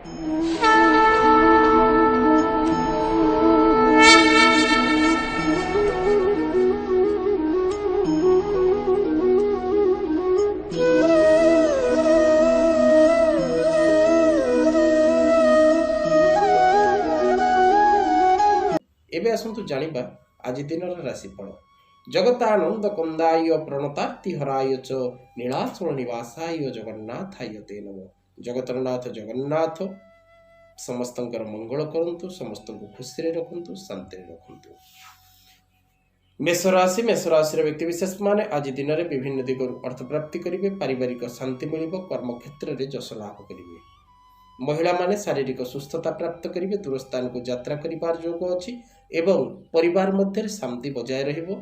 एबे आसंतु जानिबा आज दिनर राशिफल। जगतानंद कंदाय प्रणतार्ति हराय च नीलाचल निवासाय जगन्नाथाय ते नमः। जगतरनाथ जगन्नाथ समस्तंकर मंगल करंतु, समस्त को खुशी रे रखंतु, शांति रे रखंतु। मेष राशि व्यक्ति विशेष माने आज दिन में विभिन्न दिगरु अर्थ प्राप्ति करेंगे, पारिवारिक शांति मिल, कर्म क्षेत्र में जश लाभ करेंगे। महिला माने शारीरिक सुस्थता प्राप्त करेंगे, दूर स्थान को यात्रा करिबार योग अछि एवं परिवार मध्य शांति बजाय रहिबो।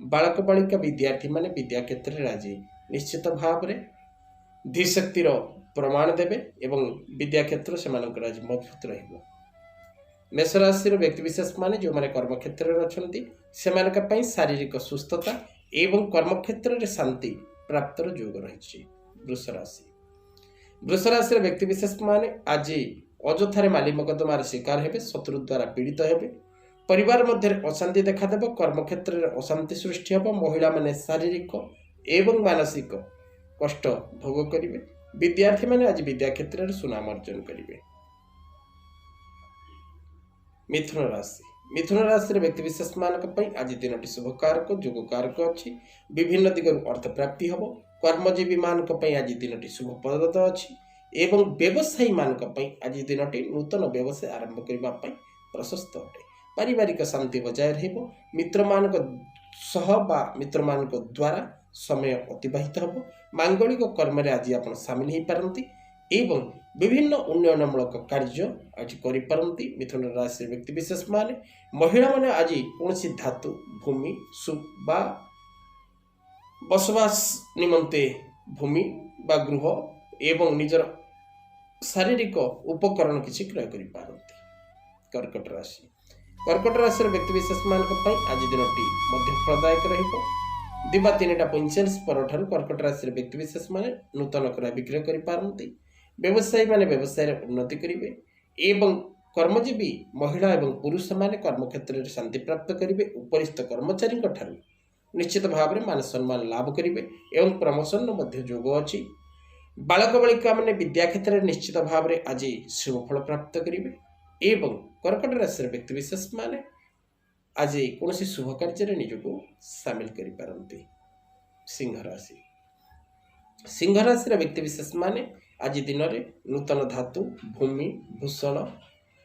बालक बालिका विद्यार्थी माने विद्या क्षेत्र में आज निश्चित भाव में धीशक्तिर प्रमाण देवे एवं विद्या क्षेत्र से आज मजबूत रहिबो। मेष राशि व्यक्ति विशेष माने जो माने कर्म क्षेत्र में अछंती सेमानका पई शारीरिक सुस्थता एवं कर्म क्षेत्र में शांति प्राप्त योग रही। वृष राशि व्यक्ति विशेष माने आज अजथारे माली मकदमार शिकार हेबे, शत्रु द्वारा पीड़ित हेबे, परिवार मध्य अशांति देखादेव, कर्म क्षेत्र में अशांति सृष्टि हेब। महिला माने शारीरिक एवं मानसिक कष्ट भोग करिवे। विद्यार्थी माने आज विद्या क्षेत्र में सुनाम अर्जन करिवे। मिथुन राशि व्यक्ति विशेष मानक आज दिन शुभ कारक जोग कारक अच्छी, विभिन्न दिगरु अर्थ प्राप्ति हम। कर्मजीवी मानक आज दिन शुभप्रद अच्छी एवं व्यवसायी मानक आज दिन नूतन व्यवसाय आरंभ करने प्रशस्त अटे। पारिवारिक शांति बजाय रहिबो। मित्र मानक सह बा मित्र मानक द्वारा समय अतिबाहित हम। मांगलिक कर्म आज आप सामिल हो पारती एवं विभिन्न उन्नयनमूलक कार्य आज करिपारंती। मिथुन राशि व्यक्ति विशेष माने महिला माने आज कौनसी धातु भूमि बा बसवास निमंते भूमि बा गृह एवं निजर शारीरिक उपकरण किसी क्रय करिपारंती। कर्कट राशि व्यक्ति विशेष मानक आज दिनटी मध्य फलदायक रहिबो। दिबा 3:45 परठारु कर्कट राशि व्यक्ति विशेष माने नूतन क्रय विक्रय करिपारंती। व्यवसायी माने व्यवसाय उन्नति करेंगे एवं कर्मजीवी महिला एवं पुरुष माने कर्म क्षेत्र में शांति प्राप्त करेंगे। उपरिस्थ कर्मचारी निश्चित भाव में मान सम्मान लाभ करेंगे एवं प्रमोशन योग अच्छी। बालक बालिका माने विद्या क्षेत्र में निश्चित भाव में आज शुभफल प्राप्त करेंगे एवं कर्कट राशि व्यक्ति विशेष माने आज कौन शुभ कार्य निजको सामिल करिपारंती। सिंह राशि व्यक्ति विशेष माने आज दिन में नूतन धातु भूमि भूषण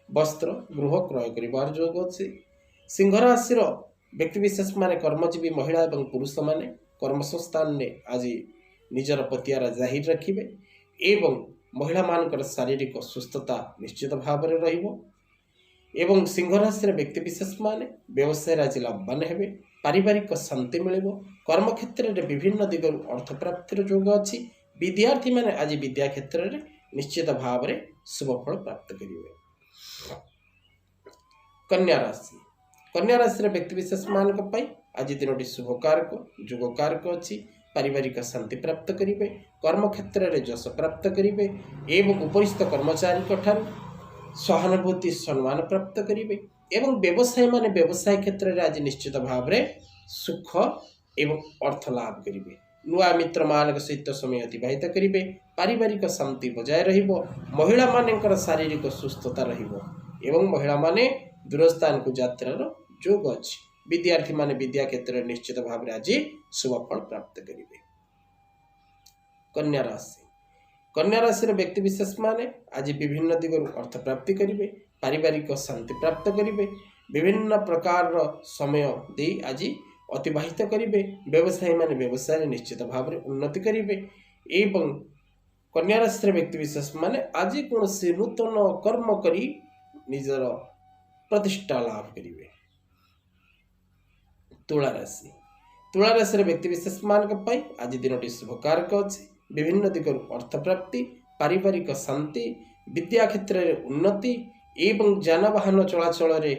वस्त्र गृह क्रय कर योग अच्छी। सिंह राशि व्यक्ति विशेष माने कर्मजीवी महिला एवं पुरुष माने कर्मसंस्थान ने आज निजर पतियारा जाहिर रखिबे एवं महिला मानकर शारीरिक सुस्थता निश्चित भाव में रहिबो एवं सिंह राशि व्यक्ति विशेष माने व्यवसाय आज लाभवान हेबे। पारिवारिक शांति मिलिबो। कर्म क्षेत्र में विभिन्न दिगरु अर्थ प्राप्तिर योग अच्छी। विद्यार्थी माने आज विद्या क्षेत्र में निश्चित भाव में शुभफल प्राप्त करेंगे। कन्या राशि व्यक्ति विशेष मानक आज दिन शुभ कारक जोग कारक अच्छी। पारिवारिक शांति प्राप्त करेंगे, कर्म क्षेत्र में जश प्राप्त करेंगे एवं उपरिस्थ कर्मचारी सहानुभूति सम्मान प्राप्त करेंगे एवं व्यवसायी माने व्यवसाय क्षेत्र में आज निश्चित भाव में सुख एवं अर्थ लाभ करेंगे। नुआ मित्र मान सहित समय अतिबाहित करेंगे। पारिवारिक शांति बजाय रहिबो। महिला मानकर शारीरिक सुस्थता रहिबो एवं महिला माने दूरस्थान को यात्रार योग अच्छी। विद्यार्थी माने विद्या क्षेत्र में निश्चित भाव में आज शुभफल प्राप्त करेंगे। कन्या राशि व्यक्ति विशेष माने आज विभिन्न दिगरु अर्थ प्राप्ति करेंगे। पारिवारिक शांति प्राप्त करेंगे। विभिन्न प्रकार समय दे आज अतिबाहित करेंगे। व्यवसायी माने व्यवसाय निश्चित भाव में उन्नति करेंगे एवं कन्या राशि व्यक्ति विशेष माने आज कौन से नूतन कर्म करी निजर प्रतिष्ठा लाभ करेंगे। तुला राशि व्यक्ति विशेष मानक आज दिन शुभ कारक अच्छी। विभिन्न दिगरु अर्थ प्राप्ति, पारिवारिक शांति, विद्या क्षेत्र में उन्नति एवं जानवाहन चलाचल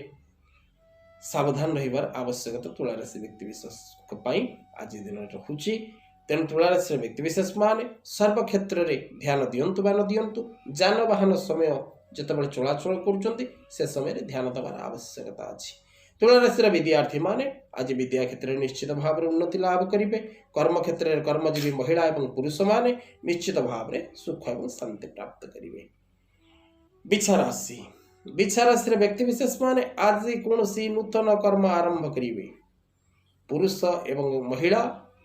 सावधान रहिबार आवश्यकता तुला राशि व्यक्ति विशेष आज दिन रखुची। तेणु तुला राशि व्यक्ति विशेष माने सर्व क्षेत्र में ध्यान दियंतु बा न दियंतु। जानवाहन समय ଯେତେବେଳେ ଚଳାଚଳ କରୁଛନ୍ତି ସେ ସମୟରେ ଧ୍ୟାନ ଦେବାର ଆବଶ୍ୟକତା ଅଛି। ତୁଳା ରାଶିର ବିଦ୍ୟାର୍ଥୀ ମାନେ ଆଜି ବିଦ୍ୟା କ୍ଷେତ୍ରରେ ନିଶ୍ଚିତ ଭାବରେ ଉନ୍ନତି ଲାଭ କରିବେ। କର୍ମ କ୍ଷେତ୍ରରେ କର୍ମଜୀବୀ ମହିଳା ଏବଂ ପୁରୁଷମାନେ ନିଶ୍ଚିତ ଭାବରେ ସୁଖ ଏବଂ ଶାନ୍ତି ପ୍ରାପ୍ତ କରିବେ। ବିଛା ରାଶି ରାଶିର ବ୍ୟକ୍ତିବିଶେଷ ମାନେ ଆଜି କୌଣସି ନୂତନ କର୍ମ ଆରମ୍ଭ କରିବେ। ପୁରୁଷ ଏବଂ ମହିଳା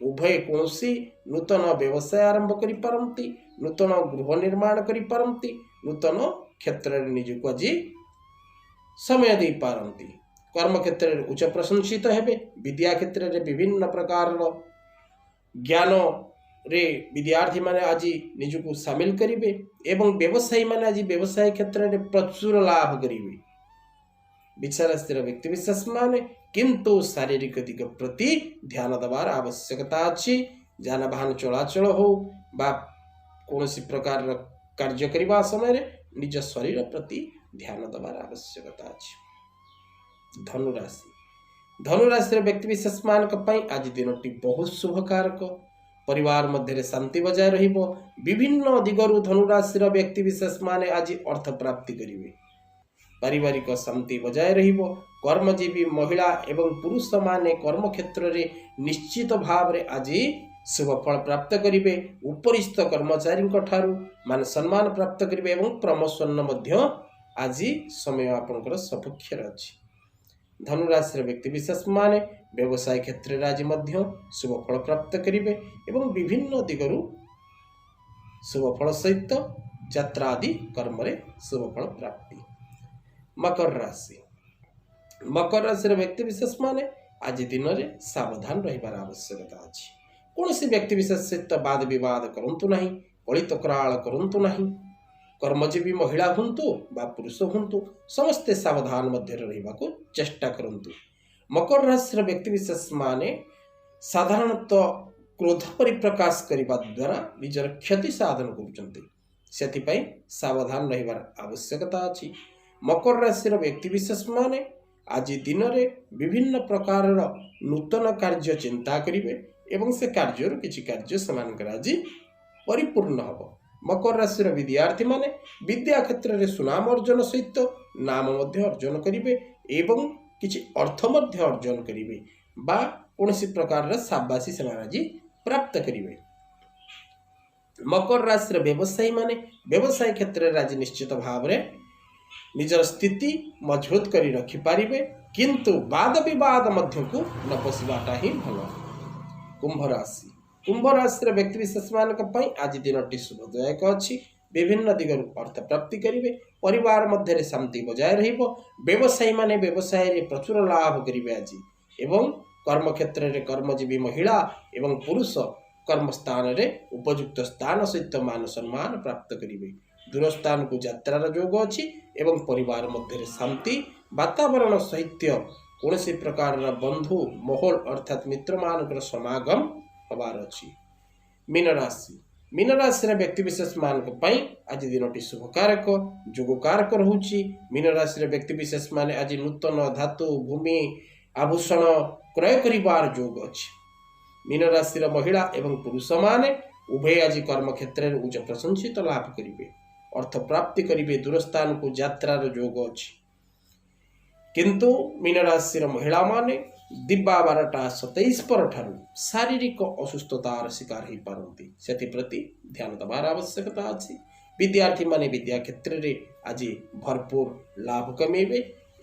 ଉଭୟ କୌଣସି ନୂତନ ବ୍ୟବସାୟ ଆରମ୍ଭ କରିପାରନ୍ତି, ନୂତନ ଗୃହ ନିର୍ମାଣ କରିପାରନ୍ତି, ନୂତନ କ୍ଷେତ୍ରରେ ନିଜକୁ ଆଜି ସମୟ ଦେଇପାରନ୍ତି। କର୍ମ କ୍ଷେତ୍ରରେ ଉଚ୍ଚ ପ୍ରଶଂସିତ ହେବେ। ବିଦ୍ୟା କ୍ଷେତ୍ରରେ ବିଭିନ୍ନ ପ୍ରକାରର ଜ୍ଞାନରେ ବିଦ୍ୟାର୍ଥୀମାନେ ଆଜି ନିଜକୁ ସାମିଲ କରିବେ ଏବଂ ବ୍ୟବସାୟୀମାନେ ଆଜି ବ୍ୟବସାୟ କ୍ଷେତ୍ରରେ ପ୍ରଚୁର ଲାଭ କରିବେ। ବିଛା ରାଶିର ବ୍ୟକ୍ତିବିଶେଷ ମାନେ କିନ୍ତୁ ଶାରୀରିକ ଦିଗ ପ୍ରତି ଧ୍ୟାନ ଦେବାର ଆବଶ୍ୟକତା ଅଛି। ଯାନବାହନ ଚଳାଚଳ ହଉ ବା କୌଣସି ପ୍ରକାରର କାର୍ଯ୍ୟ କରିବା ସମୟରେ ନିଜ ଶରୀର ପ୍ରତି ଧ୍ୟାନ ଦେବାର ଆବଶ୍ୟକତା ଅଛି। ଧନୁରାଶିର ବ୍ୟକ୍ତିବିଶେଷ ମାନଙ୍କ ପାଇଁ ଆଜି ଦିନଟି ବହୁତ ଶୁଭକାରକ। ପରିବାର ମଧ୍ୟରେ ଶାନ୍ତି ବଜାୟ ରହିବ। ବିଭିନ୍ନ ଦିଗରୁ ଧନୁରାଶିର ବ୍ୟକ୍ତିବିଶେଷ ମାନେ ଆଜି ଅର୍ଥ ପ୍ରାପ୍ତି କରିବେ। ପାରିବାରିକ ଶାନ୍ତି ବଜାୟ ରହିବ। କର୍ମଜୀବୀ ମହିଳା ଏବଂ ପୁରୁଷମାନେ କର୍ମକ୍ଷେତ୍ରରେ ନିଶ୍ଚିତ ଭାବରେ ଆଜି ଶୁଭ ଫଳ ପ୍ରାପ୍ତ କରିବେ। ଉପରିସ୍ଥ କର୍ମଚାରୀଙ୍କ ଠାରୁ ମାନ ସମ୍ମାନ ପ୍ରାପ୍ତ କରିବେ ଏବଂ ପ୍ରମୋସନ ମଧ୍ୟ ଆଜି ସମୟ ଆପଣଙ୍କର ସପକ୍ଷରେ ଅଛି। ଧନୁରାଶିର ବ୍ୟକ୍ତିବିଶେଷ ମାନେ ବ୍ୟବସାୟ କ୍ଷେତ୍ରରେ ଆଜି ମଧ୍ୟ ଶୁଭ ଫଳ ପ୍ରାପ୍ତ କରିବେ ଏବଂ ବିଭିନ୍ନ ଦିଗରୁ ଶୁଭ ଫଳ ସହିତ ଯାତ୍ରା ଆଦି କର୍ମରେ ଶୁଭ ଫଳ ପ୍ରାପ୍ତି। ମକର ରାଶିର ବ୍ୟକ୍ତିବିଶେଷ ମାନେ ଆଜି ଦିନରେ ସାବଧାନ ରହିବାର ଆବଶ୍ୟକତା ଅଛି। କୌଣସି ବ୍ୟକ୍ତିବିଶେଷ ସହିତ ବାଦ ବିବାଦ କରନ୍ତୁ ନାହିଁ, କଳି ତକରାଳ କରନ୍ତୁ ନାହିଁ। କର୍ମଜୀବୀ ମହିଳା ହୁଅନ୍ତୁ ବା ପୁରୁଷ ହୁଅନ୍ତୁ, ସମସ୍ତେ ସାବଧାନ ମଧ୍ୟରେ ରହିବାକୁ ଚେଷ୍ଟା କରନ୍ତୁ। ମକର ରାଶିର ବ୍ୟକ୍ତିବିଶେଷ ମାନେ ସାଧାରଣତଃ କ୍ରୋଧ ପରିପ୍ରକାଶ କରିବା ଦ୍ୱାରା ନିଜର କ୍ଷତି ସାଧନ କରୁଛନ୍ତି। ସେଥିପାଇଁ ସାବଧାନ ରହିବାର ଆବଶ୍ୟକତା ଅଛି। ମକର ରାଶିର ବ୍ୟକ୍ତିବିଶେଷ ମାନେ ଆଜି ଦିନରେ ବିଭିନ୍ନ ପ୍ରକାରର ନୂତନ କାର୍ଯ୍ୟ ଚିନ୍ତା କରିବେ ଏବଂ ସେ କାର୍ଯ୍ୟରୁ କିଛି କାର୍ଯ୍ୟ ସେମାନଙ୍କର ଆଜି ପରିପୂର୍ଣ୍ଣ ହେବ। ମକର ରାଶିର ବିଦ୍ୟାର୍ଥୀମାନେ ବିଦ୍ୟା କ୍ଷେତ୍ରରେ ସୁନାମ ଅର୍ଜନ ସହିତ ନାମ ମଧ୍ୟ ଅର୍ଜନ କରିବେ ଏବଂ କିଛି ଅର୍ଥ ମଧ୍ୟ ଅର୍ଜନ କରିବେ ବା କୌଣସି ପ୍ରକାରର ସାବାସୀ ସେମାନେ ଆଜି ପ୍ରାପ୍ତ କରିବେ। ମକର ରାଶିର ବ୍ୟବସାୟୀମାନେ ବ୍ୟବସାୟ କ୍ଷେତ୍ରରେ ଆଜି ନିଶ୍ଚିତ ଭାବରେ ନିଜର ସ୍ଥିତି ମଜବୁତ କରି ରଖିପାରିବେ, କିନ୍ତୁ ବାଦ ବିବାଦ ମଧ୍ୟକୁ ନ ପଶିବାଟା ହିଁ ଭଲ। କୁମ୍ଭ ରାଶିର ବ୍ୟକ୍ତିବିଶେଷ ମାନଙ୍କ ପାଇଁ ଆଜି ଦିନଟି ଶୁଭଦାୟକ ଅଛି। ବିଭିନ୍ନ ଦିଗରୁ ଅର୍ଥ ପ୍ରାପ୍ତି କରିବେ। ପରିବାର ମଧ୍ୟରେ ଶାନ୍ତି ବଜାୟ ରହିବ। ବ୍ୟବସାୟୀମାନେ ବ୍ୟବସାୟରେ ପ୍ରଚୁର ଲାଭ କରିବେ ଆଜି ଏବଂ କର୍ମକ୍ଷେତ୍ରରେ କର୍ମଜୀବୀ ମହିଳା ଏବଂ ପୁରୁଷ କର୍ମସ୍ଥାନରେ ଉପଯୁକ୍ତ ସ୍ଥାନ ସହିତ ମାନ ସମ୍ମାନ ପ୍ରାପ୍ତ କରିବେ। ଦୂର ସ୍ଥାନକୁ ଯାତ୍ରାର ଯୋଗ ଅଛି ଏବଂ ପରିବାର ମଧ୍ୟରେ ଶାନ୍ତି ବାତାବରଣ ସହିତ କୌଣସି ପ୍ରକାରର ବନ୍ଧୁ ମହଲ ଅର୍ଥାତ ମିତ୍ରମାନଙ୍କର ସମାଗମ ହେବାର ଅଛି। ମୀନ ରାଶିର ବ୍ୟକ୍ତିବିଶେଷ ମାନଙ୍କ ପାଇଁ ଆଜି ଦିନଟି ଶୁଭକାରକ ଯୋଗକାରକ ରହୁଛି। ମୀନ ରାଶିର ବ୍ୟକ୍ତିବିଶେଷ ମାନେ ଆଜି ନୂତନ ଧାତୁ ଭୂମି ଆଭୂଷଣ କ୍ରୟ କରିବାର ଯୋଗ ଅଛି। ମୀନ ରାଶିର ମହିଳା ଏବଂ ପୁରୁଷମାନେ ଉଭୟ ଆଜି କର୍ମକ୍ଷେତ୍ରରେ ଉଚ୍ଚ ପ୍ରଶଂସିତ ଲାଭ କରିବେ। ଅର୍ଥ ପ୍ରାପ୍ତି କରିବେ। ଦୂର ସ୍ଥାନକୁ ଯାତ୍ରାର ଯୋଗ ଅଛି, କିନ୍ତୁ ମୀନ ରାଶିର ମହିଳାମାନେ ଦିବା 12:27 ପରଠାରୁ ଶାରୀରିକ ଅସୁସ୍ଥତାର ଶିକାର ହୋଇପାରନ୍ତି। ସେଥିପ୍ରତି ଧ୍ୟାନ ଦେବାର ଆବଶ୍ୟକତା ଅଛି। ବିଦ୍ୟାର୍ଥୀମାନେ ବିଦ୍ୟା କ୍ଷେତ୍ରରେ ଆଜି ଭରପୁର ଲାଭ କମେଇବେ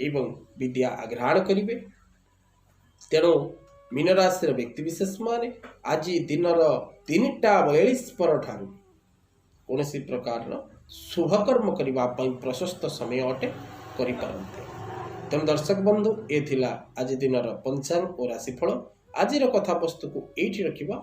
ଏବଂ ବିଦ୍ୟା ଆଗ୍ରହଣ କରିବେ। ତେଣୁ ମୀନ ରାଶିର ବ୍ୟକ୍ତିବିଶେଷ ମାନେ ଆଜି ଦିନର 3:42 ପରଠାରୁ କୌଣସି ପ୍ରକାରର ଶୁଭକର୍ମ କରିବା ପାଇଁ ପ୍ରଶସ୍ତ ସମୟ ଅଟେ କରିପାରନ୍ତି। ତେଣୁ ଦର୍ଶକ ବନ୍ଧୁ, ଏ ଥିଲା ଆଜି ଦିନର ପଞ୍ଚାଙ୍ଗ ଓ ରାଶିଫଳ। ଆଜିର କଥାବସ୍ତୁକୁ ଏଇଠି ରଖିବା।